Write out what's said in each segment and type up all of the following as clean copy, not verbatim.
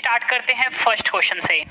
Start करते हैं first question से।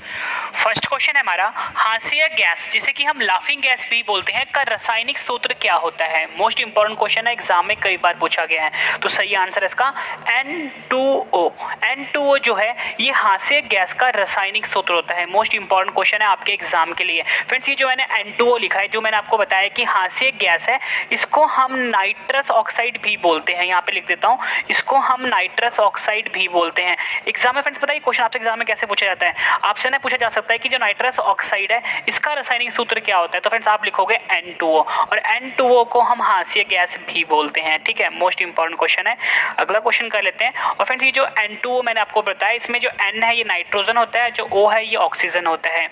फर्स्ट क्वेश्चन है हमारा, हास्य गैस जिसे कि हम लाफिंग गैस भी बोलते हैं का रासायनिक सूत्र क्या होता है। मोस्ट इंपॉर्टेंट क्वेश्चन है, एग्जाम में कई बार पूछा गया है। तो सही आंसर है इसका N2O। N2O जो है ये हास्य गैस का रासायनिक सूत्र होता है। मोस्ट इंपॉर्टेंट क्वेश्चन है आपके एग्जाम के लिए। फ्रेंड्स ये जो मैंने N2O लिखा है, जो मैंने आपको बताया कि हास्य गैस है, इसको हम नाइट्रस ऑक्साइड भी बोलते हैं। यहाँ पे लिख देता हूँ, इसको हम नाइट्रस ऑक्साइड भी बोलते हैं। एग्जाम में फ्रेंड्स पता है क्वेश्चन आपसे एग्जाम में कैसे पूछा जाता है, आपसे ना पूछा जा सकता है कि जो नाइट्रस ऑक्साइड है इसका रासायनिक सूत्र क्या होता है। तो फ्रेंड्स आप लिखोगे N2O, और N2O को हम हास्य गैस भी बोलते हैं। ठीक है, मोस्ट इंपॉर्टेंट क्वेश्चन है। अगला क्वेश्चन कर लेते हैं। और फ्रेंड्स ये जो N2O मैंने आपको बताया, इसमें जो N है ये नाइट्रोजन होता है, जो O है ये ऑक्सीजन होता है।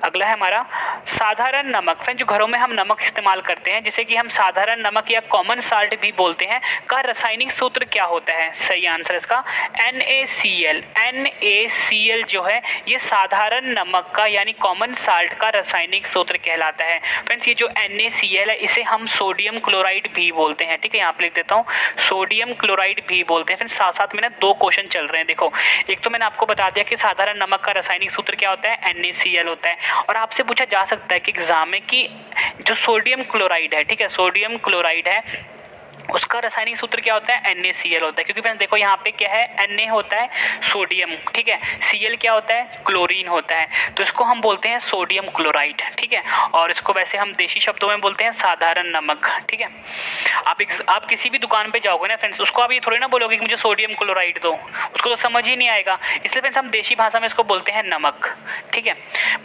अगला है हमारा साधारण नमक। फ्रेंड्स जो घरों में हम नमक इस्तेमाल करते हैं, जिसे कि हम साधारण नमक या कॉमन साल्ट भी बोलते हैं, का रासायनिक सूत्र क्या होता है। सही आंसर इसका NaCl। NaCl जो है ये साधारण नमक का यानी कॉमन साल्ट का रासायनिक सूत्र कहलाता है। फ्रेंड्स ये जो NaCl है इसे हम सोडियम क्लोराइड भी बोलते हैं। ठीक है, यहाँ पे लिख देता हूँ, सोडियम क्लोराइड भी बोलते हैं। फ्रेंड्स साथ साथ में ना दो क्वेश्चन चल रहे हैं। देखो, एक तो मैंने आपको बता दिया कि साधारण नमक का रासायनिक सूत्र क्या होता है, NaCl होता है। और आपसे पूछा जा सकता है कि एग्जाम में कि जो सोडियम क्लोराइड है, ठीक है, सोडियम क्लोराइड है, उसका रासायनिक सूत्र क्या होता है, NaCl होता है। क्योंकि फ्रेंड्स देखो यहाँ पे क्या है, Na होता है सोडियम, ठीक है, Cl क्या होता है, क्लोरीन होता है, तो इसको हम बोलते हैं सोडियम क्लोराइड। ठीक है, और इसको वैसे हम देशी शब्दों में बोलते हैं साधारण नमक। ठीक है, आप किसी भी दुकान पे जाओगे ना फ्रेंड्स, उसको आप ये थोड़ी ना बोलोगे कि मुझे सोडियम क्लोराइड दो, उसको तो समझ ही नहीं आएगा। इसलिए फ्रेंड्स हम देशी भाषा में इसको बोलते हैं नमक। ठीक है,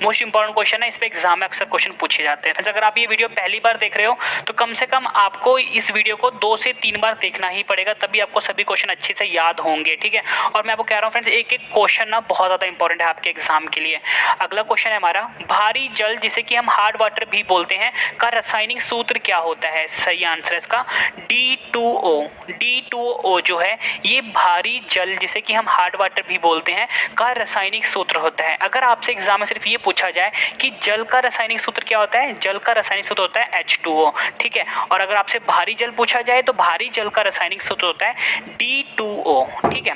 मोस्ट इंपॉर्टेंट क्वेश्चन है, इस पे एग्जाम में अक्सर क्वेश्चन पूछे जाते हैं। फ्रेंड्स अगर आप ये वीडियो पहली बार देख रहे हो तो कम से कम आपको इस वीडियो को 2 से 3 बार देखना ही पड़ेगा, तभी आपको सभी क्वेश्चन अच्छे से याद होंगे। ठीक है, और मैं आपको कह रहा हूँ फ्रेंड्स एक एक क्वेश्चन ना बहुत ज़्यादा इंपॉर्टेंट है आपके एग्जाम के लिए। अगला क्वेश्चन है हमारा, भारी जल जिसे कि हम हार्ड वाटर भी बोलते हैं का रासायनिक सूत्र क्या होता है। सही आंसर है इसका D2O। D2O जो है ये भारी जल जिसे कि हम हार्ड वाटर भी बोलते हैं का रासायनिक सूत्र होता है। अगर आपसे एग्जाम में सिर्फ ये पूछा जाए कि जल का रासायनिक सूत्र क्या होता है, जल का रासायनिक सूत्र होता है H2O। ठीक है, और अगर आपसे भारी जल पूछा जाए तो भारी जल का रासायनिक सूत्र होता है D2O। ठीक है,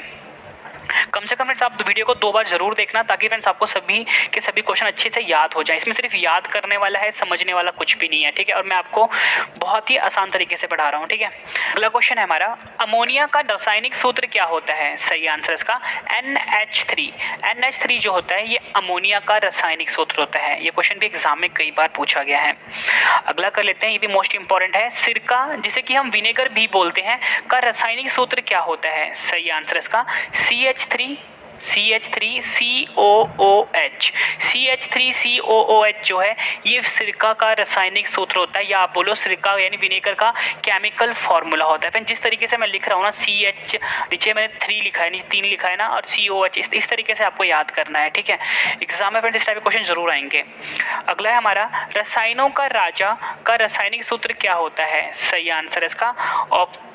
कम से कम फ्रेंड्स आप वीडियो को 2 बार जरूर देखना, ताकि फ्रेंड्स आपको सभी के सभी क्वेश्चन अच्छे से याद हो जाए। इसमें सिर्फ याद करने वाला है, समझने वाला कुछ भी नहीं है। ठीक है, और मैं आपको बहुत ही आसान तरीके से पढ़ा रहा हूँ। ठीक है, अगला क्वेश्चन है हमारा, अमोनिया का रासायनिक सूत्र क्या होता है। सही आंसर इसका NH3। NH3 जो होता है ये अमोनिया का रासायनिक सूत्र होता है। ये क्वेश्चन भी एग्जाम में कई बार पूछा गया है। अगला कर लेते हैं, ये भी मोस्ट इंपॉर्टेंट है, सिरका जिसे कि हम विनेगर भी बोलते हैं का रासायनिक सूत्र क्या होता है। सही आंसर इसका CH3COOH। CH3COOH जो है ये सिरका का रासायनिक सूत्र होता है, या आप बोलो सिरका यानी विनेगर का केमिकल फॉर्मूला होता है। जिस तरीके से मैं लिख रहा हूँ ना, CH नीचे मैंने 3 लिखा है, नीचे 3 लिखा है ना, और COH इस तरीके से आपको याद करना है। ठीक है, एग्जाम में फ्रेंड्स इस टाइप के क्वेश्चन जरूर आएंगे। अगला है हमारा, रसायनों का राजा का रासायनिक सूत्र क्या होता है। सही आंसर इसका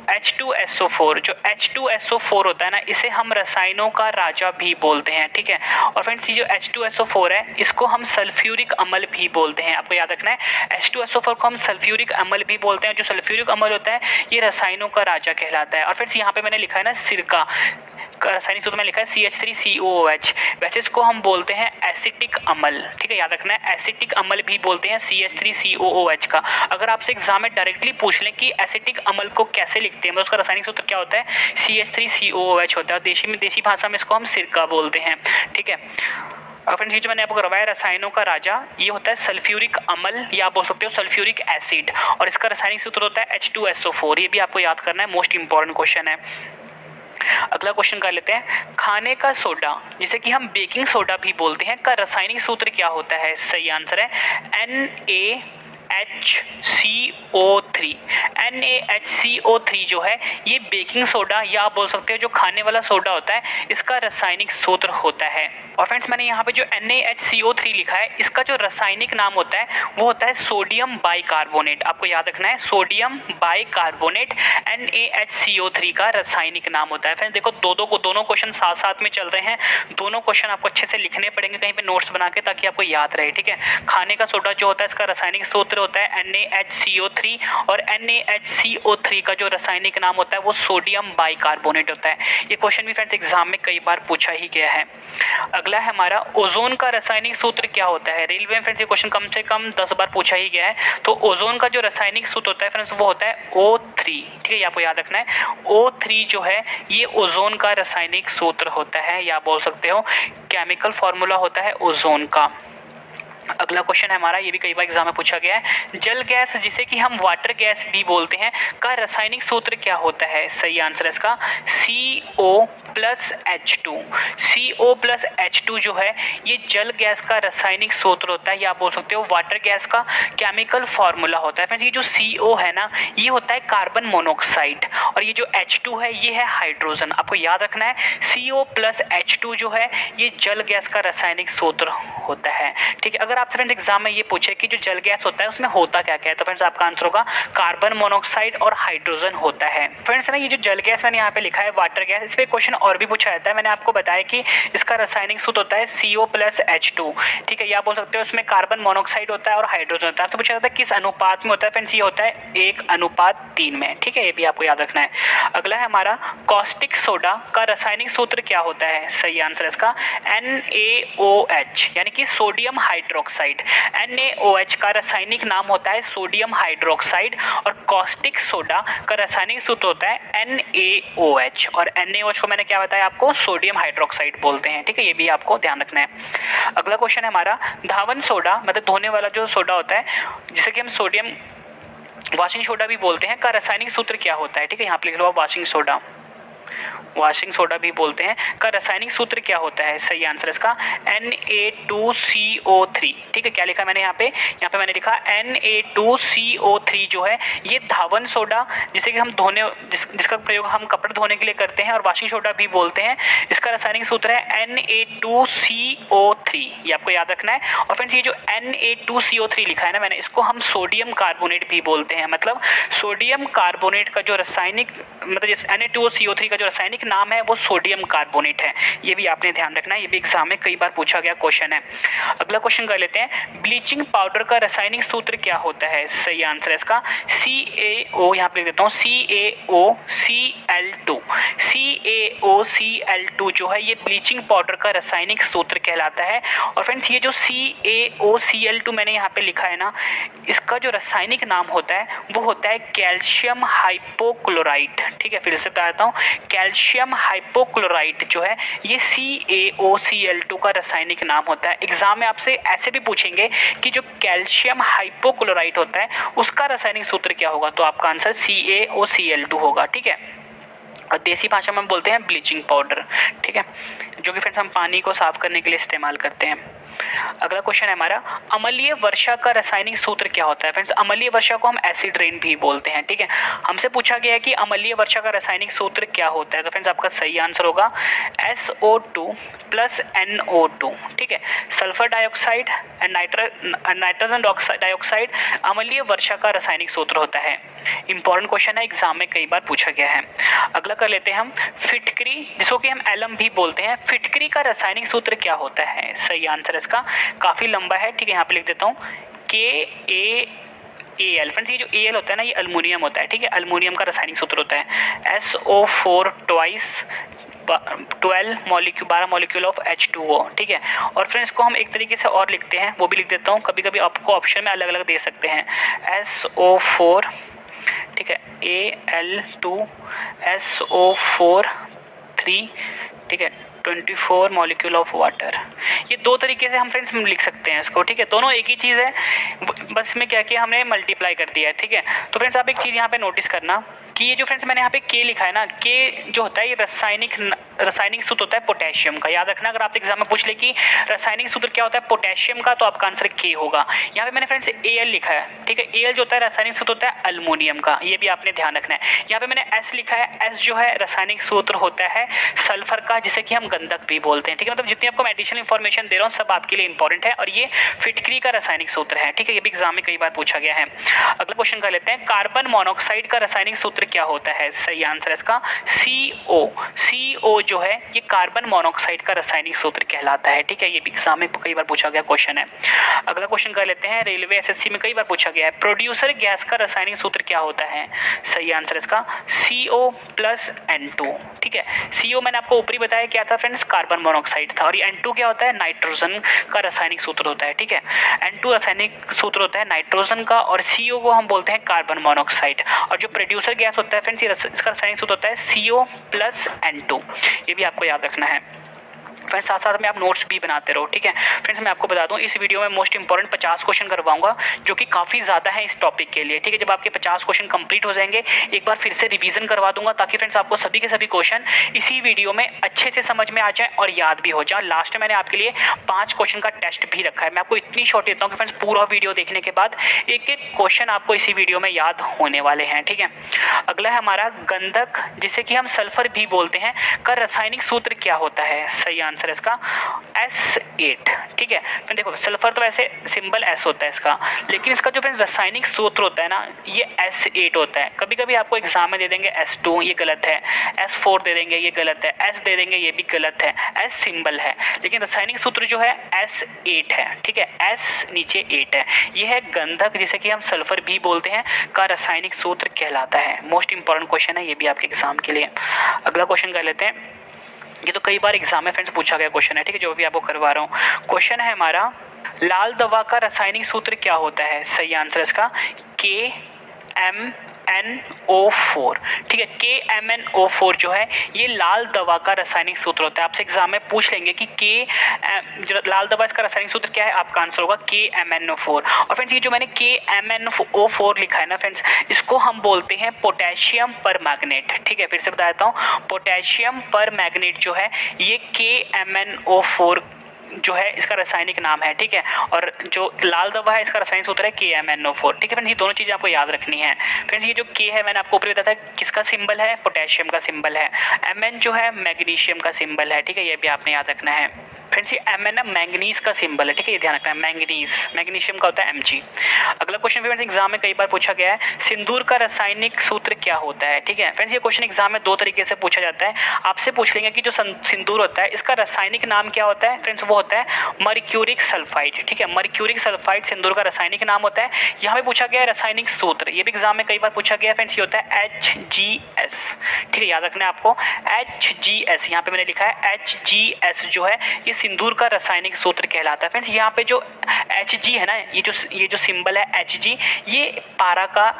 H2SO4। जो H2SO4 होता है ना, इसे हम रसायनों का राजा भी बोलते हैं। ठीक है, और फ्रेंड्स ये जो H2SO4 है इसको हम सल्फ्यूरिक अम्ल भी बोलते हैं। आपको याद रखना है, H2SO4 को हम सल्फ्यूरिक अम्ल भी बोलते हैं। जो सल्फ्यूरिक अम्ल होता है ये रसायनों का राजा कहलाता है। और फ्रेंड्स यहाँ पे मैंने लिखा है ना, सिरका का रासायनिक सूत्र में लिखा है CH3COOH, वैसे इसको हम बोलते हैं एसिटिक अम्ल। ठीक है, याद रखना है, एसिटिक अम्ल भी बोलते हैं CH3COOH का। अगर आपसे एग्जाम में डायरेक्टली पूछ लें कि एसिटिक अम्ल को कैसे लिखते हैं, मतलब उसका रासायनिक सूत्र क्या होता है, CH3COOH होता है, और देसी भाषा में इसको हम सिरका बोलते हैं। ठीक है, और फ्रेंड्स ये जो मैंने आपको करवाया रसायनों का राजा, ये होता है सल्फ्यूरिक अम्ल, या आप बोल सकते हो सल्फ्यूरिक एसिड, और इसका रासायनिक सूत्र होता है H2SO4। ये भी आपको याद करना है, मोस्ट इंपॉर्टेंट क्वेश्चन है। अगला क्वेश्चन कर लेते हैं, खाने का सोडा जिसे कि हम बेकिंग सोडा भी बोलते हैं का रासायनिक सूत्र क्या होता है। सही आंसर है NaHCO3। NaHCO3 जो है ये बेकिंग सोडा, या आप बोल सकते हो जो खाने वाला सोडा होता है, इसका रासायनिक सूत्र होता है। और फ्रेंड्स मैंने यहाँ पे जो NaHCO3 लिखा है, इसका जो रासायनिक नाम होता है वो होता है सोडियम बाइकार्बोनेट। आपको याद रखना है, सोडियम बाइकार्बोनेट NaHCO3 का रासायनिक नाम होता है। फ्रेंड्स देखो दोनों क्वेश्चन साथ साथ में चल रहे हैं, दोनों क्वेश्चन आपको अच्छे से लिखने पड़ेंगे कहीं पे नोट्स बना के, ताकि आपको याद रहे। ठीक है, खाने का सोडा जो होता है इसका रासायनिक सूत्र होता है NaHCO3 और NaHCO3 का जो रासायनिक नाम होता है वो सोडियम बाइकार्बोनेट होता है। ये क्वेश्चन भी फ्रेंड्स एग्जाम में कई बार पूछा ही गया है। अगला है हमारा ओजोन का रासायनिक सूत्र क्या होता है। रेलवे में फ्रेंड्स ये क्वेश्चन कम से कम 10 बार पूछा ही गया है। तो ओजोन का जो रासायनिक सूत्र होता है फ्रेंड्स वो होता है O3, ठीक है, ये आपको याद रखना है। O3 जो है ये ओजोन का रासायनिक सूत्र होता है, या बोल सकते हो केमिकल फॉर्मूला होता है ओजोन का। अगला क्वेश्चन है हमारा, ये भी कई बार एग्जाम में पूछा गया है। जल गैस जिसे कि हम वाटर गैस भी बोलते हैं का रासायनिक सूत्र क्या होता है। सही आंसर है इसका CO+H2। CO+H2 जो है ये जल गैस का रासायनिक सूत्र होता है, या आप बोल सकते हो वाटर गैस का केमिकल फॉर्मूला होता है। फ्रेंड्स ये जो CO है ना ये होता है कार्बन मोनोऑक्साइड, और ये जो H2 है ये है हाइड्रोजन। आपको याद रखना है CO+H2 जो है ये जल गैस का रासायनिक सूत्र होता है, ठीक है। अगर आपसे फ्रेंड्स एग्जाम में ये पूछे कि जो जल गैस होता है उसमें होता क्या क्या है, तो फ्रेंड्स आपका आंसर होगा कार्बन मोनोऑक्साइड और हाइड्रोजन होता है। फ्रेंड्स ना ये जो जल गैस मैंने यहाँ पे लिखा है वाटर गैस, इस पे क्वेश्चन और भी पूछा जाता है। मैंने आपको बताया कि इसका रासायनिक सूत्र होता है CO+H2, ठीक है। या बोल सकते हो उसमें कार्बन मोनोऑक्साइड होता है और हाइड्रोजन होता है। आपसे पूछा जाता है किस अनुपात में होता है, फ्रेंड्स ये होता है 1:3 में, ठीक है, ये भी आपको याद रखना है। अगला है हमारा कॉस्टिक सोडा का रासायनिक सूत्र क्या होता है। सही आंसर है इसका NaOH, यानी कि सोडियम हाइड्रोक्साइड। NaOH का रासायनिक नाम होता है सोडियम हाइड्रोक्साइड, और कॉस्टिक सोडा का रासायनिक सूत्र होता है NaOH, और NaOH को मैंने क्या बताया आपको, सोडियम हाइड्रोक्साइड बोलते हैं, ठीक है, ये भी आपको ध्यान रखना है। अगला क्वेश्चन है हमारा धावन सोडा, मतलब धोने वाला जो सोडा होता है जिसे कि हम सोडियम वॉशिंग सोडा भी बोलते हैं, का रासायनिक सूत्र क्या होता है। ठीक है, यहाँ पे लिख लो वॉशिंग सोडा भी बोलते हैं, का रासायनिक सूत्र क्या होता है। सही आंसर इसका Na2CO3, ठीक है। क्या लिखा मैंने यहाँ पे मैंने लिखा Na2CO3 जो है ये धावन सोडा जिसे कि हम जिसका प्रयोग हम कपड़े धोने के लिए करते हैं और वॉशिंग सोडा भी बोलते हैं, इसका रासायनिक सूत्र है Na2CO3, ये आपको याद रखना है। और फ्रेंड्स ये जो Na2CO3 लिखा है ना मैंने, इसको हम सोडियम कार्बोनेट भी बोलते हैं, मतलब सोडियम कार्बोनेट का जो रासायनिक मतलब जिस Na2CO3 का जो रासायनिक नाम है वो सोडियम कार्बोनेट है, ये भी आपने ध्यान रखना है, ये भी एग्जाम में कई बार पूछा गया क्वेश्चन है। अगला क्वेश्चन कर लेते हैं, ब्लीचिंग पाउडर का रासायनिक सूत्र क्या होता है। सही आंसर है इसका CaO, यहाँ पे लिख देता हूँ CaOCl2 जो है ये ब्लीचिंग पाउडर का रासायनिक सूत्र कहलाता है। और फ्रेंड्स ये जो CaOCl2 मैंने यहाँ पे लिखा है ना, इसका जो रासायनिक नाम होता है वो होता है कैल्शियम हाइपोक्लोराइट। ठीक है, फिर से बता देता हूँ, कैल्शियम हाइपोक्लोराइट जो है ये CaOCl2 का रासायनिक नाम होता है। एग्जाम में आपसे ऐसे भी पूछेंगे कि जो कैल्शियम हाइपोक्लोराइट होता है उसका रासायनिक सूत्र क्या होगा, तो आपका आंसर CaOCl2 होगा। ठीक है, और देसी भाषा में बोलते हैं ब्लीचिंग पाउडर, ठीक है, जो कि फ्रेंड्स हम पानी को साफ करने के लिए इस्तेमाल करते हैं। अगला क्वेश्चन है हमारा, अम्लीय वर्षा का रासायनिक सूत्र क्या होता है। फ्रेंड्स अम्लीय वर्षा को हम एसिड रेन भी बोलते हैं। ठीक है, हमसे पूछा गया है कि अम्लीय वर्षा का रासायनिक सूत्र क्या होता है, तो फ्रेंड्स आपका सही आंसर होगा SO2 + NO2। ठीक है, sulphur dioxide and nitrogen dioxide अम्लीय वर्षा का रासायनिक सूत्र होता है। इंपॉर्टेंट क्वेश्चन है, एग्जाम में कई बार पूछा गया है। अगला कर लेते हैं हम, फिटकरी जिसको कि हम एलम भी बोलते हैं, फिटकरी का रासायनिक सूत्र क्या होता है। सही आंसर इसका काफी लंबा है। ठीक है, यहाँ पे लिख देता हूँ KAL। फ्रेंड्स ये जो Al होता है ना ये अल्मोनियम होता है। ठीक है, अल्मोनियम का रासायनिक सूत्र होता है SO4 12 मॉलिक्यूल ऑफ H2O। ठीक है, और फ्रेंड्स को हम एक तरीके से और लिखते हैं, वो भी लिख देता हूँ, कभी कभी आपको ऑप्शन में अलग अलग दे सकते हैं, SO4, ठीक है, Al2 SO4 3, ठीक है, 24 मॉलिक्यूल ऑफ वाटर। ये दो तरीके से हम फ्रेंड्स लिख सकते हैं इसको। ठीक है, दोनों एक ही चीज़ है, बस इसमें क्या किया हमने मल्टीप्लाई कर दिया है। ठीक है, तो फ्रेंड्स आप एक चीज़ यहाँ पे नोटिस करना कि ये जो फ्रेंड्स मैंने यहाँ पे K लिखा है ना, K जो होता है ये रासायनिक सूत्र होता है पोटेशियम का। याद रखना, अगर आपसे एग्जाम में पूछ ले कि रासायनिक सूत्र क्या होता है पोटेशियम का, तो आपका आंसर K होगा। यहाँ पे मैंने फ्रेंड्स Al लिखा है। ठीक है, Al जो होता है रासायनिक सूत्र होता है अल्मोनियम का, ये भी आपने ध्यान रखना है। यहाँ पे मैंने S लिखा है, S जो है रासायनिक सूत्र होता है सल्फर का, जिसे कि हम गंधक भी बोलते हैं। ठीक है, मतलब जितनी आपको मैं एडिशनल इन्फॉर्मेशन दे रहा हूँ सब आपके लिए इंपॉर्टेंट है, और ये फिटकरी का रासायनिक सूत्र है। ठीक है, ये भी एग्जाम में कई बार पूछा गया है। अगला क्वेश्चन कर लेते हैं, कार्बन मोनोऑक्साइड का रासायनिक सूत्र सूत्र क्या होता है? सही आंसर है इसका CO। CO जो है ये कार्बन मोनोऑक्साइड का रासायनिक सूत्र कहलाता है। ठीक है, ये एग्जाम में कई बार पूछा गया क्वेश्चन है। अगला क्वेश्चन कर लेते हैं, रेलवे SSC में कई बार पूछा गया है, प्रोड्यूसर गैस का रासायनिक सूत्र क्या होता है? सही आंसर इसका CO प्लस N2। ठीक है, CO मैंने आपको ऊपरी बताया क्या था फ्रेंड्स, कार्बन मोनोऑक्साइड था, और ये N2 क्या होता है? नाइट्रोजन का रासायनिक सूत्र होता है। ठीक है, N2 रासायनिक सूत्र होता है नाइट्रोजन का, और CO को हम बोलते हैं कार्बन मोनोऑक्साइड। और जो प्रोड्यूसर गैस होता है फ्रेंड्स, इसका रासायनिक सूत्र होता है CO प्लस N2। ये भी आपको याद रखना है फ्रेंड्स। साथ साथ में आप नोट्स भी बनाते रहो। ठीक है फ्रेंड्स, मैं आपको बता दूं इस वीडियो में मोस्ट इंपॉर्टेंट 50 क्वेश्चन करवाऊंगा, जो कि काफ़ी ज़्यादा है इस टॉपिक के लिए। ठीक है, जब आपके 50 क्वेश्चन कंप्लीट हो जाएंगे, एक बार फिर से रिवीजन करवा दूंगा, ताकि फ्रेंड्स आपको सभी के सभी क्वेश्चन इसी वीडियो में अच्छे से समझ में आ जाए और याद भी हो जाए। लास्ट में मैंने आपके लिए 5 क्वेश्चन का टेस्ट भी रखा है। मैं आपको इतनी शॉर्ट देता हूँ कि फ्रेंड्स पूरा वीडियो देखने के बाद एक एक क्वेश्चन आपको इसी वीडियो में याद होने वाले हैं। ठीक है, अगला है हमारा गंधक, जिसे कि हम सल्फर भी बोलते हैं, का रासायनिक सूत्र क्या होता है? सही आंसर है इसका S8। ठीक है, फिर देखो सल्फर तो वैसे सिंबल S होता है इसका, लेकिन इसका जो फ्रेंड्स रासायनिक सूत्र होता है ना, ये S8 होता है। कभी कभी आपको एग्जाम में दे देंगे S2, ये गलत है, S4 दे देंगे, ये गलत है, S दे देंगे, ये भी गलत है, S सिंबल है, लेकिन रासायनिक सूत्र जो है S8 है। ठीक है, S नीचे 8 है। ये है गंधक, जिसे कि हम सल्फर भी बोलते हैं, का रासायनिक सूत्र कहलाता है। मोस्ट इंपॉर्टेंट क्वेश्चन है ये भी आपके एग्जाम के लिए। अगला क्वेश्चन कर लेते हैं, ये तो कई बार एग्जाम में फ्रेंड्स पूछा गया क्वेश्चन है। ठीक है, जो भी आपको करवा रहा हूँ, क्वेश्चन है हमारा, लाल दवा का रासायनिक सूत्र क्या होता है? सही आंसर इसका KMnO4। ठीक है, KMnO4 जो है ये लाल दवा का रासायनिक सूत्र होता है। आपसे एग्जाम में पूछ लेंगे कि लाल दवा इसका रासायनिक सूत्र क्या है, आपका आंसर होगा KMnO4। और फ्रेंड्स ये जो मैंने KMnO4 लिखा है ना फ्रेंड्स, इसको हम बोलते हैं पोटेशियम परमैंगनेट। ठीक है, फिर से बता देता हूँ, पोटेशियम परमैंगनेट जो है ये KMnO4 जो है इसका रासायनिक नाम है। ठीक है, और जो लाल दवा है इसका रासायनिक सूत्र है KMnO4। ठीक है फ्रेंड्स, ये दोनों चीज़ें आपको याद रखनी है। फ्रेंड्स ये जो K है मैंने आपको ऊपर बताया था किसका सिंबल है, पोटेशियम का सिंबल है। Mn जो है मैग्नीशियम का सिंबल है। ठीक है, ये भी आपने याद रखना है। फ्रेंड्स ये Mn मैंगनीज का सिंबल है। ठीक है, ये ध्यान रखना है, मैंगनीज, मैग्नीशियम का होता है Mg। अगला क्वेश्चन फ्रेंड्स एग्जाम में कई बार पूछा गया है, सिंदूर का रासायनिक सूत्र क्या होता है? ठीक है फ्रेंड्स, ये क्वेश्चन एग्जाम में 2 तरीके से पूछा जाता है। आपसे पूछ लेंगे कि जो सिंदूर होता है इसका रासायनिक नाम क्या होता है? फ्रेंड्स वो होता है मर्क्यूरिक सल्फाइड। ठीक है, मर्क्यूरिक सल्फाइड सिंदूर का रासायनिक नाम होता है। यहाँ पे पूछा गया है रासायनिक सूत्र, ये भी एग्जाम में कई बार पूछा गया है फ्रेंड्स, ये होता है HGS। ठीक है, याद रखना है आपको HGS, यहाँ पे मैंने लिखा है HGS जो है ये सिंदूर का रासायनिक सूत्र कहलाता है। फ्रेंड्स यहाँ पे जो Hg है ना, ये जो सिंबल है Hg, ये पारा का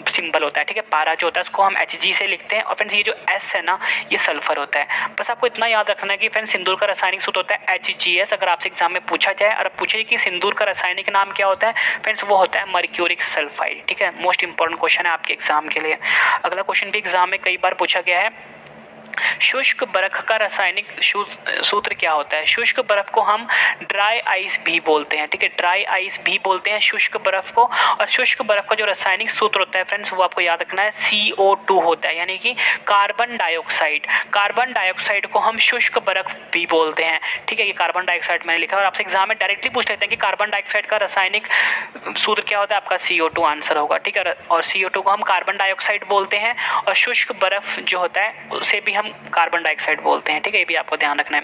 सिंबल होता है। ठीक है, पारा जो होता है उसको हम Hg से लिखते हैं। और फ्रेंड्स ये जो S है ना, ये सल्फर होता है। बस आपको इतना याद रखना है कि फ्रेंड्स सिंदूर का रासायनिक सूत्र होता है HGS। अगर आपसे एग्जाम में पूछा जाए और पूछे कि सिंदूर का रासायनिक नाम क्या होता है, फ्रेंड्स वो होता है मर्क्यूरिक सल्फाइड। ठीक है, मोस्ट इंपॉर्टेंट क्वेश्चन है आपके एग्जाम के लिए। अगला क्वेश्चन भी एग्जाम में कई बार पूछा गया है, शुष्क बर्फ का रासायनिक सूत्र क्या होता है? शुष्क बर्फ को हम ड्राई आइस भी बोलते हैं। ठीक है, ड्राई आइस भी बोलते हैं शुष्क बर्फ को। और शुष्क बर्फ का जो रासायनिक सूत्र होता है फ्रेंड्स, वो आपको याद रखना है CO2 होता है, यानी कि कार्बन डाइऑक्साइड। कार्बन डाइऑक्साइड को हम शुष्क बर्फ भी बोलते हैं। ठीक है, ये कार्बन डाइऑक्साइड मैंने लिखा है, और आपसे एग्जाम में डायरेक्टली पूछ लेते हैं कि कार्बन डाइऑक्साइड का रासायनिक सूत्र क्या होता है, आपका CO2 आंसर होगा। ठीक है, और CO2 को हम कार्बन डाइऑक्साइड बोलते हैं, और शुष्क बर्फ जो होता है उसे भी हम कार्बन डाइऑक्साइड बोलते हैं। ठीक है, ये भी आपको ध्यान रखना है।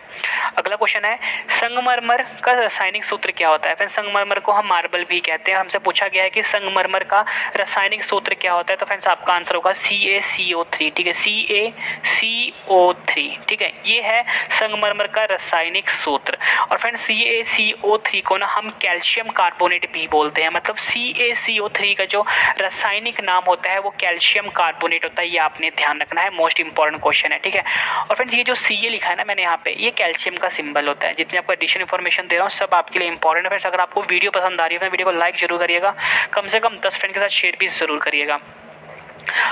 अगला क्वेश्चन है, संगमरमर का रासायनिक सूत्र क्या होता है? फिर संगमरमर को हम मार्बल भी कहते हैं। हमसे पूछा गया है कि संगमरमर का रासायनिक सूत्र क्या होता है, तो फ्रेंड्स आपका आंसर होगा CaCO3। ठीक है, CaCO3। ठीक है, ये है संगमरमर का रासायनिक सूत्र। और फ्रेंड्स CaCO3 को ना हम कैल्शियम कार्बोनेट भी बोलते हैं। मतलब CaCO3 का जो रासायनिक नाम होता है वो कैल्शियम कार्बोनेट होता है। ये आपने ध्यान रखना है, मोस्ट इंपॉर्टेंट क्वेश्चन है। ठीक है, और फ्रेंड्स ये जो Ca लिखा है ना मैंने यहाँ पे, ये कैल्शियम का सिंबल होता है। जितनी आपको एडिशनल इन्फॉर्मेशन दे रहा हूँ सब आपके लिए इंपॉर्टेंट है। फ्रेंड्स अगर आपको वीडियो पसंद आ रही है तो वीडियो को लाइक जरूर करिएगा, कम से कम 10 फ्रेंड के साथ शेयर भी जरूर करिएगा।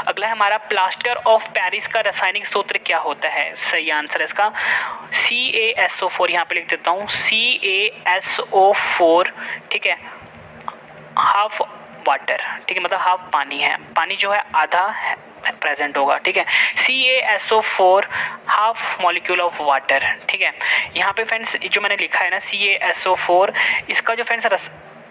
अगला है हमारा, प्लास्टर ऑफ पेरिस का रासायनिक सूत्र क्या होता है? सही आंसर है इसका CaSO4। यहाँ पे लिख देता हूँ CaSO4। ठीक है, हाफ वाटर। ठीक है, मतलब हाफ पानी है, पानी जो है आधा प्रेजेंट होगा। ठीक है, CaSO4 half molecule of water. ठीक है, यहाँ पे फ्रेंड्स जो मैंने लिखा है ना CaSO4, इसका जो फ्रेंड्स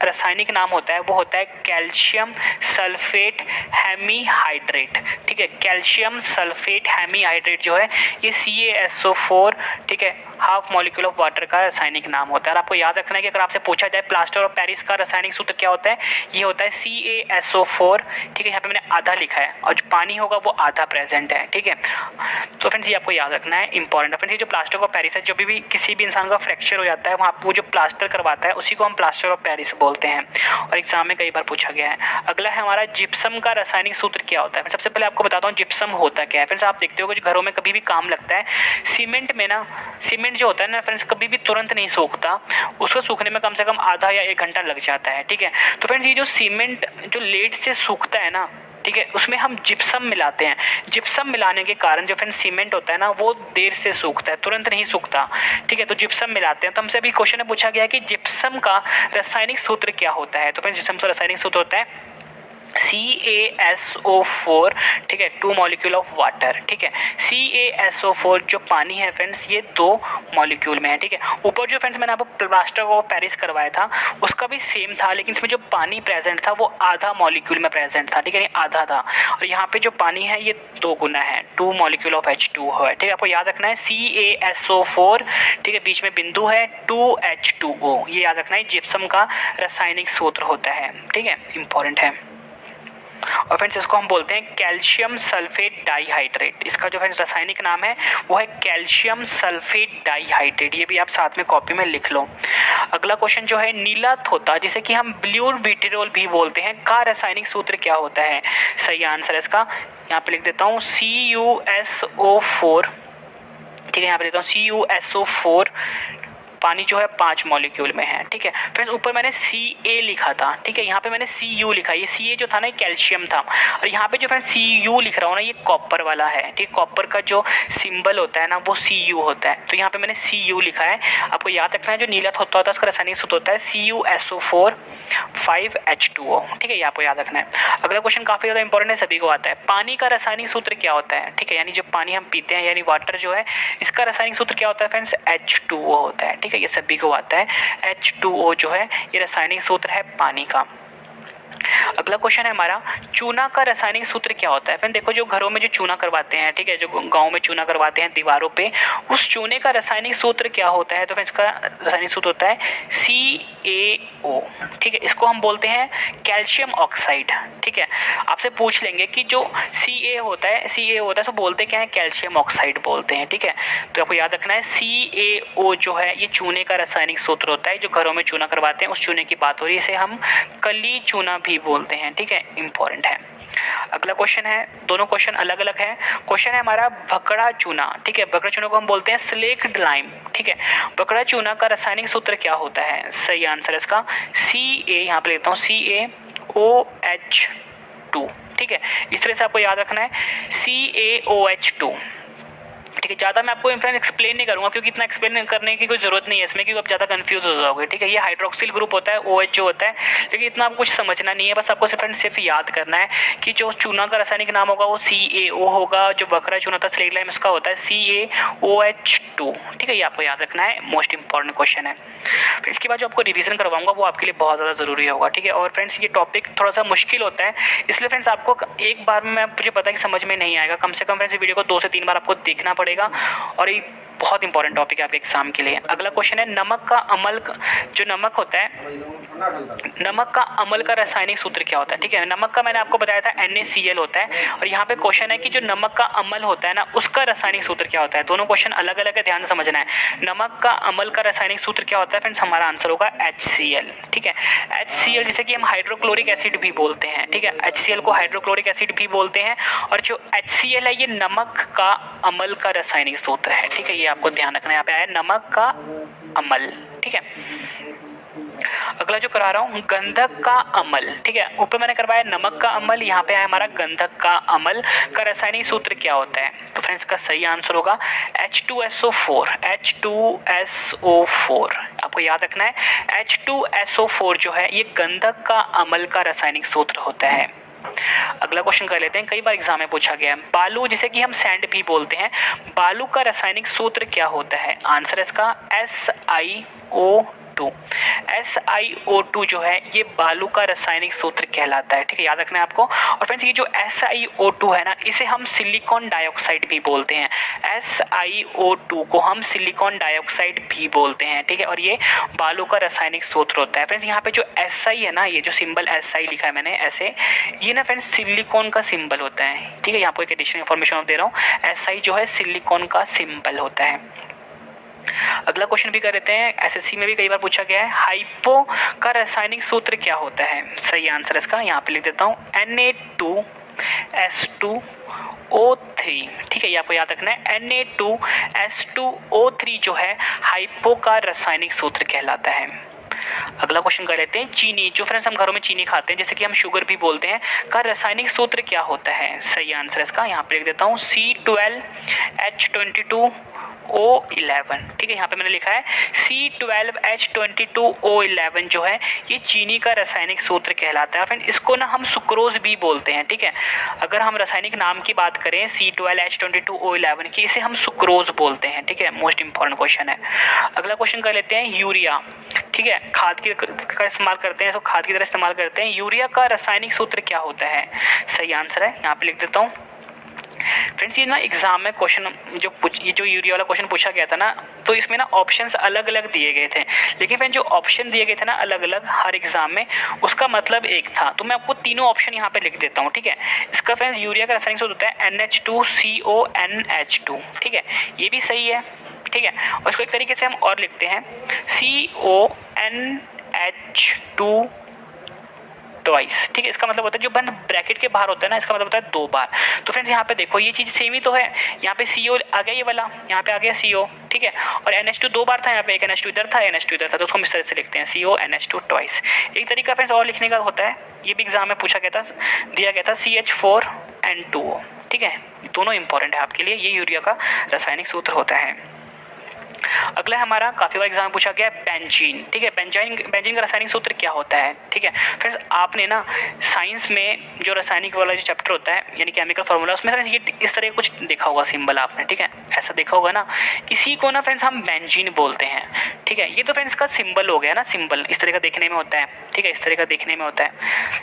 रासायनिक नाम होता है वो होता है कैल्शियम सल्फेट हेमीहाइड्रेट। ठीक है, कैल्शियम सल्फेट हेमीहाइड्रेट जो है ये CaSO4, ठीक है, हाफ मॉलिक्यूल ऑफ वाटर का रासायनिक नाम होता है। और आपको याद रखना है कि अगर आपसे पूछा जाए प्लास्टर ऑफ पेरिस का रासायनिक सूत्र क्या होता है, ये होता है CaSO4। ठीक है, यहाँ पे मैंने आधा लिखा है और जो पानी होगा वो आधा प्रेजेंट है। ठीक है, तो फ्रेंड्स ये आपको याद रखना है, इंपॉर्टेंट है। फ्रेंड्स ये जो प्लास्टर ऑफ पेरिस है, जब भी किसी भी इंसान का फ्रैक्चर हो जाता है वहाँ वो जो प्लास्टर करवाता है उसी को हम प्लास्टर ऑफ पेरिस बोलते हैं और एग्जाम में कई बार पूछा गया है। अगला है हमारा जिप्सम का रासायनिक सूत्र क्या होता है। सबसे पहले आपको बताता हूँ जिप्सम होता क्या है। फ्रेंड्स आप देखते हो कि जो घरों में कभी भी काम लगता है, सीमेंट में ना, सीमेंट जो होता है ना फ्रेंड्स कभी भी तुरंत नहीं सूखता, उसको सूखने में कम से कम आधा या 1 घंटा लग जाता है। ठीक है, तो फ्रेंड्स ये जो सीमेंट जो लेट से सूखता है ना, ठीक है, उसमें हम जिप्सम मिलाते हैं। जिप्सम मिलाने के कारण जो फ्रेंड्स सीमेंट होता है ना वो देर से सूखता है, तुरंत नहीं सूखता। ठीक है, तो जिप्सम मिलाते हैं। तो हमसे अभी क्वेश्चन में पूछा गया कि जिप्सम का रासायनिक सूत्र क्या होता है। तो फ्रेंड्स जिप्सम का रासायनिक सूत्र होता है CaSO4, ठीक है, 2 मॉलिक्यूल ऑफ वाटर। ठीक है, CaSO4 जो पानी है फ्रेंड्स ये 2 मॉलिक्यूल में है। ठीक है, ऊपर जो फ्रेंड्स मैंने आपको प्लास्टर ऑफ पेरिस करवाया था उसका भी सेम था, लेकिन इसमें जो पानी प्रेजेंट था वो आधा मॉलिक्यूल में प्रेजेंट था। ठीक है, आधा था, और यहाँ पे जो पानी है ये 2 गुना है, 2 मॉलिक्यूल ऑफ H2O है। ठीक है, आपको याद रखना है CaSO4, ठीक है, बीच में बिंदु है 2H2O, ये याद रखना है जिप्सम का रासायनिक सूत्र होता है। ठीक है, इंपॉर्टेंट है। और फ्रेंड्स इसको हम बोलते हैं कैल्शियम सल्फेट डाइहाइड्रेट। इसका जो फ्रेंड्स रासायनिक नाम है वो है कैल्शियम सल्फेट डाइहाइड्रेट, ये भी आप साथ में कॉपी में लिख लो। अगला क्वेश्चन जो है नीला थोथा जिसे कि हम ब्लू विट्रियोल भी बोलते हैं का रासायनिक सूत्र क्या होता है। सही आंसर है इसका, यहाँ पे लिख देता हूँ CuSO4। ठीक है, यहाँ पे देता हूँ CuSO4, पानी जो है 5 मॉलिक्यूल में है। ठीक है फ्रेंड्स, ऊपर मैंने Ca लिखा था, ठीक है, यहाँ पे मैंने Cu लिखा। ये Ca जो था ना कैल्शियम था, और यहाँ पे जो फ्रेंड्स Cu लिख रहा हूँ ना ये कॉपर वाला है। ठीक, कॉपर का जो सिंबल होता है ना वो Cu होता है, तो यहाँ पे मैंने Cu लिखा है। आपको याद रखना है जो नीला थोथा होता है उसका रासायनिक सूत्र होता है CuSO4 5H2O। ठीक है, ये आपको याद रखना है। अगला क्वेश्चन काफी ज्यादा इंपॉर्टेंट है, सभी को आता है। पानी का रासायनिक सूत्र क्या होता है। ठीक है, यानी जो पानी हम पीते हैं यानी वाटर जो है इसका रासायनिक सूत्र क्या होता है फ्रेंड्स, H2O होता है। ठीक है, ये सभी को आता है, H2O जो है ये रासायनिक सूत्र है पानी का। अगला क्वेश्चन है हमारा चूना का रासायनिक सूत्र क्या होता है। फ्रेंड देखो जो घरों में जो चूना करवाते हैं, ठीक है, जो गांव में चूना करवाते हैं दीवारों पे, उस चूने का रासायनिक सूत्र क्या होता है। तो फ्रेंड्स का रासायनिक सूत्र होता है CaO। ठीक है, इसको हम बोलते हैं कैल्शियम ऑक्साइड। ठीक है, आपसे पूछ लेंगे कि जो Ca होता है तो बोलते क्या है, कैल्शियम ऑक्साइड बोलते हैं। ठीक है, तो आपको याद रखना है CaO जो है ये चूने का रासायनिक सूत्र होता है। जो घरों में चूना करवाते हैं उस चूने की बात हो रही है, इसे हम कली चूना भी बोलते हैं। ठीक है, इंपॉर्टेंट है। अगला क्वेश्चन है, दोनों क्वेश्चन अलग अलग है। क्वेश्चन है हमारा भकड़ा चूना। ठीक है, भकड़ा चूना को हम बोलते हैं स्लेक्ड लाइम। ठीक है, भकड़ा चूना का रासायनिक सूत्र क्या होता है। सही आंसर है इसका Ca, यहाँ पे लेता हूँ CaOH2। ठीक है, इस तरह से आपको याद रखना है CaOH2। ठीक है, ज़्यादा मैं आपको एक्सप्लेन नहीं करूंगा क्योंकि इतना एक्सप्लेन करने की कोई ज़रूरत नहीं है इसमें, क्योंकि आप ज़्यादा कंफ्यूज हो जाओगे। ठीक है, ये हाइड्रोक्सिल ग्रुप होता है OH जो होता है, लेकिन इतना आपको कुछ समझना नहीं है, बस आपको सिर्फ याद करना है कि जो चूना का रासायनिक नाम होगा वो CaO होगा, जो बकरा चूना था स्लेक्ड लाइम उसका होता है CaOH2। ठीक है, ये आपको याद रखना है, मोस्ट इंपॉर्टेंट क्वेश्चन है। फिर इसके बाद जो आपको रिविजन करवाऊंगा वो आपके लिए बहुत ज़्यादा ज़रूरी होगा। ठीक है, और फ्रेंड्स ये टॉपिक थोड़ा सा मुश्किल होता है, इसलिए फ्रेंड्स आपको एक बार में मुझे पता है कि समझ में नहीं आएगा, कम से कम फ्रेंड्स वीडियो को 2 से 3 बार आपको देखना पड़ेगा, और ये बहुत इंपॉर्टेंट टॉपिक है आपके एग्जाम के लिए। अगला क्वेश्चन है नमक का अम्ल, जो नमक होता है, नमक का अम्ल का रासायनिक सूत्र क्या होता है। ठीक है, नमक का मैंने आपको बताया था NaCl होता है, और यहाँ पे क्वेश्चन है कि जो नमक का अम्ल होता है ना उसका रासायनिक सूत्र क्या होता है। दोनों क्वेश्चन अलग अलग है, ध्यान से समझना है। नमक का अम्ल का रासायनिक सूत्र क्या होता है फ्रेंड्स, हमारा आंसर होगा HCl। ठीक है, HCl जिसे कि हम हाइड्रोक्लोरिक एसिड भी बोलते हैं। ठीक है, HCl को हाइड्रोक्लोरिक एसिड भी बोलते हैं, और जो HCl है ये नमक का अम्ल का रासायनिक सूत्र है। ठीक है, ये आपको ध्यान रखना है, यहाँ पे आया नमक का अम्ल। ठीक है, अगला जो करा रहा हूँ गंधक का अम्ल। ठीक है, ऊपर मैंने करवाया नमक का अम्ल, यहाँ पे है हमारा गंधक का अम्ल का रासायनिक सूत्र क्या होता है। तो फ्रेंड्स का सही आंसर होगा H2SO4। H2SO4 आपको याद रखना है, H2SO4 जो है ये गंधक का अम्ल का रासायनिक सूत्र होता है। अगला क्वेश्चन कर लेते हैं, कई बार एग्जाम में पूछा गया है। बालू जिसे कि हम सैंड भी बोलते हैं, बालू का रासायनिक सूत्र क्या होता है। आंसर इसका SiO2। SiO2। SiO2 जो है ये बालू का रासायनिक सूत्र कहलाता है, ठीक है, याद रखना है आपको। और फ्रेंड्स ये जो SiO2 है ना, इसे हम सिलिकॉन डाइऑक्साइड भी बोलते हैं। SiO2 को हम सिलिकॉन डाइऑक्साइड भी बोलते हैं, ठीक है, और ये बालू का रासायनिक सूत्र होता है। फ्रेंड्स यहाँ पे जो SI है ना, ये जो सिंबल SI लिखा है मैंने ऐसे, ये ना फ्रेंड्स सिलिकॉन का सिंबल होता है, ठीक है, यहाँ पर एक एडिशनल इन्फॉर्मेशन दे रहा हूँ। SI जो है सिलिकॉन का सिंबल होता है। अगला क्वेश्चन भी कर लेते हैं, एसएससी में भी कई बार पूछा गया है, हाइपो का रासायनिक सूत्र क्या होता है? सही आंसर इसका यहाँ पे लिख देता हूँ Na2S2O3, ठीक है, ये आपको याद रखना है। Na2S2O3 जो है हाइपो का रासायनिक सूत्र कहलाता है। अगला क्वेश्चन कर लेते हैं, चीनी, जो फ्रेंड्स हम घरों में चीनी खाते हैं जैसे कि हम शुगर भी बोलते हैं, का रासायनिक सूत्र क्या होता है? सही आंसर इसका यहाँ पे लिख देता हूँ C12H22O11, ठीक है, यहाँ पे मैंने लिखा है C12H22O11 जो है ये चीनी का रासायनिक सूत्र कहलाता है। फ्रेंड इसको ना हम सुक्रोज भी बोलते हैं, ठीक है, अगर हम रासायनिक नाम की बात करें C12H22O11 की, इसे हम सुक्रोज बोलते हैं, ठीक है, मोस्ट इंपॉर्टेंट क्वेश्चन है। अगला क्वेश्चन कर लेते हैं, यूरिया, ठीक है, खाद का इस्तेमाल करते हैं, इसको खाद की तरह इस्तेमाल करते हैं। यूरिया का रासायनिक सूत्र क्या होता है? सही आंसर है यहाँ पे लिख देता हूँ। फ्रेंड्स ये ना एग्जाम में क्वेश्चन ये जो यूरिया वाला क्वेश्चन पूछा गया था ना, तो इसमें ना ऑप्शंस अलग अलग दिए गए थे, लेकिन फ्रेंड जो ऑप्शन दिए गए थे ना अलग अलग हर एग्जाम में, उसका मतलब एक था, तो मैं आपको तीनों ऑप्शन यहाँ पे लिख देता हूँ, ठीक है। इसका फ्रेंड यूरिया का रासायनिक सूत्र होता है NH2CONH2, ठीक है, ये भी सही है, ठीक है, और इसको एक तरीके से हम और लिखते हैं CONH2 ट्वाइस, ठीक है, इसका मतलब होता है जो बन ब्रैकेट के बाहर होता है ना, इसका मतलब होता है 2 बार। तो फ्रेंड्स यहाँ पे देखो ये चीज़ सेम ही तो है, यहाँ पे CO आ गया, ये वाला यहाँ पे आ गया CO, ठीक है, और NH2 2 बार था, यहाँ पे एक NH2 इधर था, NH2 इधर था, तो उसको हम इस तरह से लिखते हैं CONH2 ट्वाइस। एक तरीका फ्रेंड्स और लिखने का होता है, ये भी एग्जाम में पूछा गया था, दिया गया था CH4N2O, ठीक है, दोनों इंपॉर्टेंट है आपके लिए, ये यूरिया का रासायनिक सूत्र होता है। अगला हमारा काफ़ी बार एग्जाम में पूछा गया है बेंजीन, ठीक है, बेंजीन का रासायनिक सूत्र क्या होता है? ठीक है फ्रेंड्स, आपने ना साइंस में जो रासायनिक वाला जो चैप्टर होता है यानी केमिकल फार्मूला, उसमें फ्रेंड्स ये इस तरह कुछ देखा होगा सिंबल आपने, ठीक है, ऐसा देखा होगा ना, इसी को ना फ्रेंड्स हम बेंजीन बोलते हैं, ठीक है, ये तो फ्रेंड्स का सिंबल हो गया ना, सिंबल इस तरह का देखने में होता है, ठीक है, इस तरह का देखने में होता है,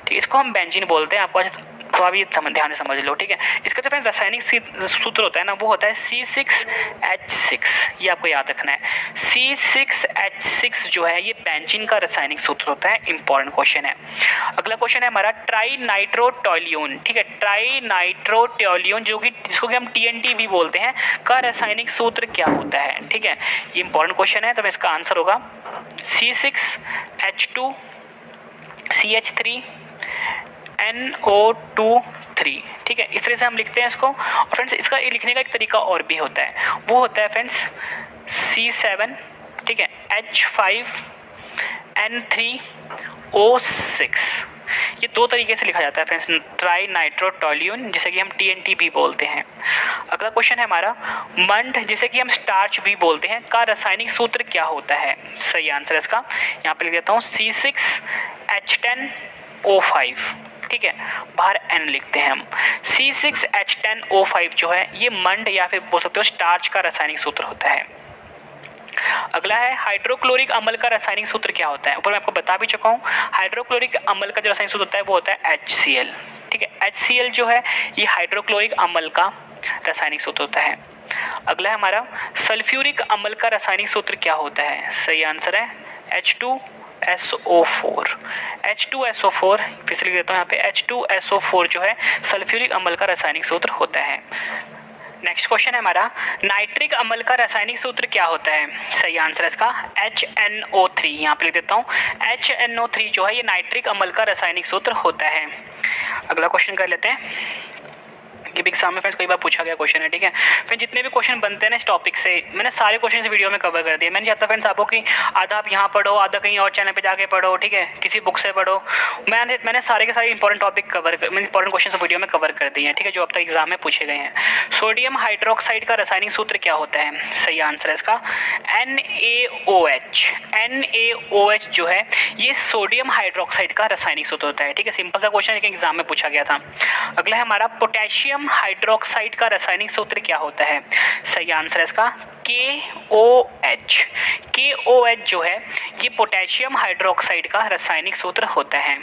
ठीक, इसको हम बेंजीन बोलते हैं। आपको तो आप ये ध्यान से समझ लो, ठीक है। इसका जो फ्रेंड्स रासायनिक सूत्र होता है ना, वो होता है C6H6, ये आपको याद रखना है, C6H6 जो है ये बेंजीन का रासायनिक सूत्र होता है, इंपॉर्टेंट क्वेश्चन है। अगला क्वेश्चन है हमारा ट्राइनाइट्रोटोल्यून, ठीक है, ट्राइनाइट्रोटोल्यून जो कि जिसको कि हम TNT भी बोलते हैं, का रासायनिक सूत्र क्या होता है? ठीक है, ये इंपॉर्टेंट क्वेश्चन है, तो इसका आंसर होगा C6H2CH3 NO2 3, ठीक है, इस तरह से हम लिखते हैं इसको। और फ्रेंड्स इसका लिखने का एक तरीका और भी होता है, वो होता है फ्रेंड्स C7, ठीक है, H5N3O6, ये 2 तरीके से लिखा जाता है फ्रेंड्स, ट्राइनाइट्रोटोल्यून जिसे कि हम TNT भी बोलते हैं। अगला क्वेश्चन है हमारा मंड, जिसे कि हम स्टार्च भी बोलते हैं, का रासायनिक सूत्र क्या होता है? सही आंसर इसका यहाँ पे लिख देता हूँ C6H10O5, ठीक है, बाहर N लिखते हैं हम, C6H10O5 जो है ये मंड या फिर बोल सकते हो स्टार्च का रासायनिक सूत्र होता है। अगला है हाइड्रोक्लोरिक अम्ल का रासायनिक सूत्र क्या होता है? ऊपर मैं आपको बता भी चुका हूँ, हाइड्रोक्लोरिक अम्ल का जो रासायनिक सूत्र होता है वो होता है HCl, ठीक है, HCl जो है ये हाइड्रोक्लोरिक अम्ल का रासायनिक सूत्र होता है। अगला है हमारा सल्फ्यूरिक अम्ल का रासायनिक सूत्र क्या होता है? सही आंसर है H2SO4, H2SO4, फिर से लिख देता हूँ यहाँ पे, H2SO4 जो है सल्फ्यूरिक अम्ल का रासायनिक सूत्र होता है। नेक्स्ट क्वेश्चन है हमारा नाइट्रिक अम्ल का रासायनिक सूत्र क्या होता है? सही आंसर है इसका HNO3, यहाँ पे लिख देता हूँ HNO3 जो है ये नाइट्रिक अम्ल का रासायनिक सूत्र होता है। अगला क्वेश्चन कर लेते हैं, ये भी एग्जाम में फ्रेंड्स कई बार पूछा गया क्वेश्चन है, ठीक है। फिर जितने भी क्वेश्चन बनते हैं ना इस टॉपिक से, मैंने सारे क्वेश्चन इस वीडियो में कवर कर दिए। मैंने चाहता फ्रेंड्स आपको कि आधा आप यहाँ पढ़ो, आधा कहीं और चैनल पे जाके पढ़ो, ठीक है, किसी बुक से पढ़ो। मैंने सारे के सारे important topic important question video में कवर कर दिए हैं, ठीक है, जो अब तक एग्जाम में पूछे गए हैं। सोडियम हाइड्रोक्साइड का रासायनिक सूत्र क्या होता है? सही आंसर है इसका NaOH, NaOH जो है ये सोडियम हाइड्रोक्साइड का रासायनिक सूत्र होता है, ठीक है, सिंपल सा क्वेश्चन लेकिन एग्जाम में पूछा गया था। अगला है हमारा पोटेशियम हाइड्रोक्साइड का रासायनिक सूत्र क्या होता है? सही आंसर है इसका KOH, KOH जो है ये पोटेशियम हाइड्रोक्साइड का रासायनिक सूत्र होता है।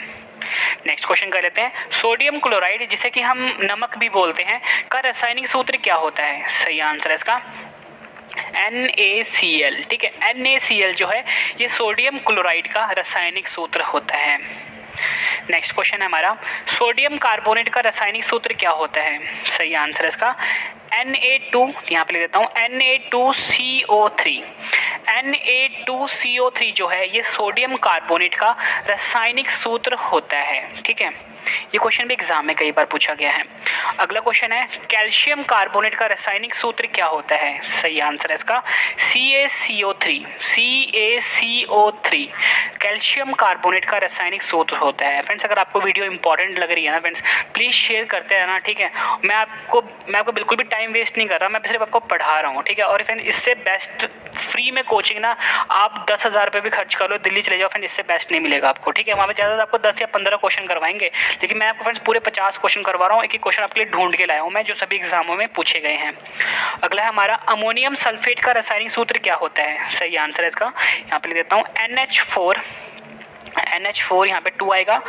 नेक्स्ट क्वेश्चन कर लेते हैं। सोडियम क्लोराइड जिसे कि हम नमक भी बोलते हैं का रासायनिक सूत्र क्या होता है? सही आंसर है इसका NaCl। ठीक है, NaCl जो है ये सोडियम क्लोराइड का रासायनिक सूत्र होता है। नेक्स्ट क्वेश्चन है हमारा, सोडियम कार्बोनेट का रासायनिक सूत्र क्या होता है? सही आंसर है इसका Na2, यहाँ पे लिख देता हूँ Na2CO3। Na2CO3 जो है ये सोडियम कार्बोनेट का रासायनिक सूत्र होता है। ठीक है, ये क्वेश्चन भी एग्जाम में कई बार पूछा गया है। अगला क्वेश्चन है, कैल्शियम कार्बोनेट का रासायनिक सूत्र क्या होता है? सही आंसर है इसका CaCO3। CaCO3 कैल्शियम कार्बोनेट का रासायनिक सूत्र होता है। फ्रेंड्स, अगर आपको वीडियो इंपॉर्टेंट लग रही है ना फ्रेंड्स, प्लीज़ शेयर करते रहना। ठीक है, मैं आपको बिल्कुल भी टाइम वेस्ट नहीं कर रहा, मैं सिर्फ आपको पढ़ा रहा हूँ। ठीक है, और फ्रेंड इससे बेस्ट फ्री में कोचिंग ना आप 10,000 रुपये भी खर्च कर लो, दिल्ली चले जाओ फ्रेंड, इससे बेस्ट नहीं मिलेगा आपको। ठीक है, वहाँ पे ज़्यादा आपको 10 या 15 क्वेश्चन करवाएंगे, लेकिन मैं आपको फ्रेंड्स पूरे 50 क्वेश्चन करवा रहा हूँ। एक एक क्वेश्चन आपके लिए ढूंढ के लाया हूँ मैं, जो सभी एग्जामों में पूछे गए हैं। अगला है हमारा, अमोनियम सल्फेट का रासायनिक सूत्र क्या होता है? सही आंसर है इसका, यहाँ पे लिख देता हूँ NH4 यहाँ पे 2 आएगा,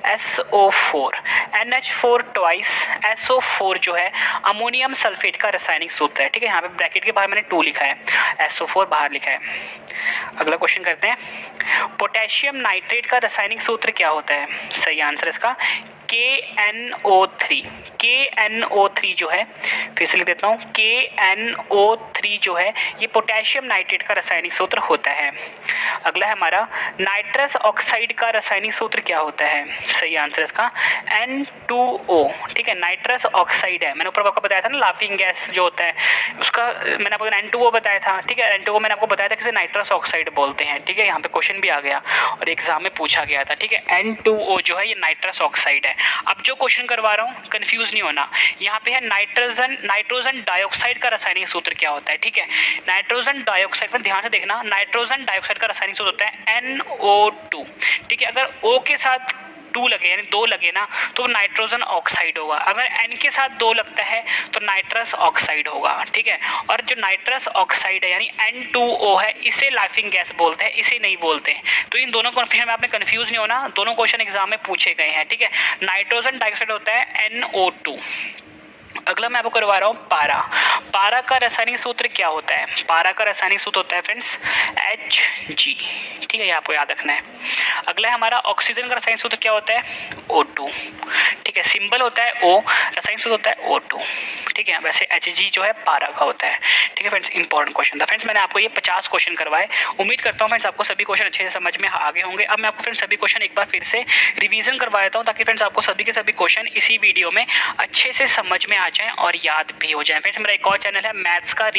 SO4 NH4 ट्वाइस SO4 जो है अमोनियम सल्फेट का रासायनिक सूत्र है। ठीक है, यहाँ पे ब्रैकेट के बाहर मैंने 2 लिखा है, SO4 बाहर लिखा है। अगला क्वेश्चन करते हैं, पोटेशियम नाइट्रेट का रासायनिक सूत्र क्या होता है? सही आंसर इसका KNO3 जो है, फिर से लिख देता हूँ KNO3 जो है ये पोटेशियम नाइट्रेट का रासायनिक सूत्र होता है। अगला है हमारा, नाइट्रस ऑक्साइड का रासायनिक सूत्र क्या होता है? सही आंसर इसका N2O। ठीक है, नाइट्रस ऑक्साइड है, मैंने ऊपर आपको बताया था ना लाफिंग गैस जो होता है उसका, मैंने आपको N2O बताया था। ठीक है, N2O मैंने आपको बताया था किसे नाइट्रस ऑक्साइड बोलते हैं। ठीक है, यहाँ पे क्वेश्चन भी आ गया और एग्जाम में पूछा गया था। ठीक है, N2O जो है ये नाइट्रस ऑक्साइड है। अब जो क्वेश्चन करवा रहा हूँ कंफ्यूज नहीं होना, यहाँ पे है नाइट्रोजन डाइऑक्साइड का रासायनिक सूत्र क्या होता है? ठीक है, नाइट्रोजन डाइऑक्साइड पर ध्यान से देखना, नाइट्रोजन डाइऑक्साइड का रासायनिक सूत्र होता है NO2। ठीक है, अगर O के साथ 2 लगे यानी 2 लगे ना तो नाइट्रोजन ऑक्साइड होगा, अगर N के साथ 2 लगता है तो नाइट्रस ऑक्साइड होगा। ठीक है, और जो नाइट्रस ऑक्साइड है यानी N2O है इसे लाफिंग गैस बोलते हैं, इसे नहीं बोलते हैं। तो इन दोनों कन्फ्यूजन में आपने कंफ्यूज नहीं होना, दोनों क्वेश्चन एग्जाम में पूछे गए हैं। ठीक है, नाइट्रोजन डाइऑक्साइड होता है NO2। अगला मैं आपको करवा रहा हूँ पारा का रासायनिक सूत्र क्या होता है? पारा का रासायनिक सूत्र होता है फ्रेंड्स Hg। ठीक है, ये आपको याद रखना है। अगला है हमारा, ऑक्सीजन का रासायनिक सूत्र क्या होता है? O2। ठीक है, सिंबल होता है O, रासायनिक सूत्र होता है O2। ठीक है, वैसे Hg जो है पारा का होता है। ठीक है फ्रेंड्स, इंपॉर्टेंट क्वेश्चन था फ्रेंड्स, मैंने आपको ये 50 क्वेश्चन करवाए। उम्मीद करता हूँ फ्रेंड्स आपको सभी क्वेश्चन अच्छे से समझ में आ गए होंगे। अब मैं आपको फ्रेंड्स सभी क्वेश्चन एक बार फिर से रिवीजन करवा देता हूँ ताकि फ्रेंड्स आपको सभी के सभी क्वेश्चन इसी वीडियो में अच्छे से समझ में आ जाएं और याद भी हो जाएं। फ्रेंड्स, मेरा एक और चैनल है मैथ्स का